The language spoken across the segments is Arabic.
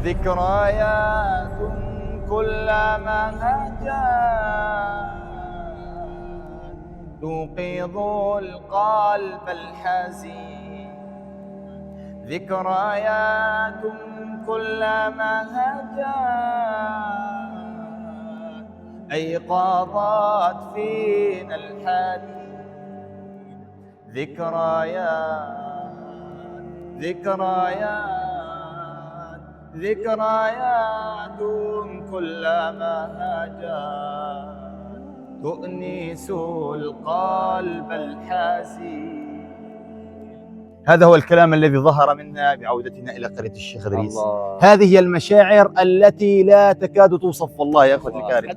ذكريات كلما هجت توقظ القلب الحزين. ذكريات كلما هجت أيقظت فينا الحنين. ذكريات كلما هجت تؤنس القلب الحزين. هذا هو الكلام الذي ظهر منا بعودتنا إلى قرية الشيخ إدريس. هذه هي المشاعر التي لا تكاد توصف والله يا أخوتي الكرام.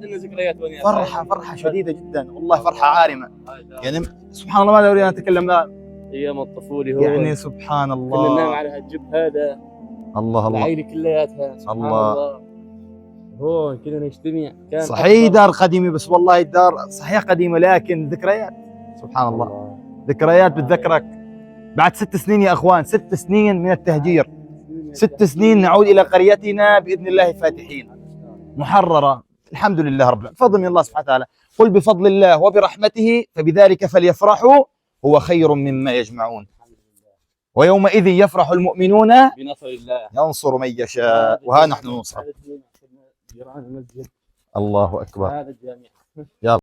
فرحة شديدة جدا والله، فرحة عارمة يعني سبحان الله. ما أريد أن أتكلم أيام الطفولة، هو يعني سبحان الله. كنا ننام على هالجب هذا، الله العائلة كلياتها سبحان الله. هون كنا نجتمع. كان صحيح دار قديمة، بس والله الدار صحيح قديمة لكن ذكريات سبحان الله. ذكريات بتذكرك بعد 6 سنين يا أخوان، 6 سنين من التهجير، 6 سنين نعود إلى قريتنا بإذن الله فاتحين محررة الحمد لله رب العالمين، بفضل من الله سبحانه وتعالى. قل بفضل الله وبرحمته فبذلك فليفرحوا هو خير مما يجمعون. ويومئذ يفرح المؤمنون بنصر الله ينصر من يشاء وها نحن ننصر. الله أكبر. هذا الجامع. يلا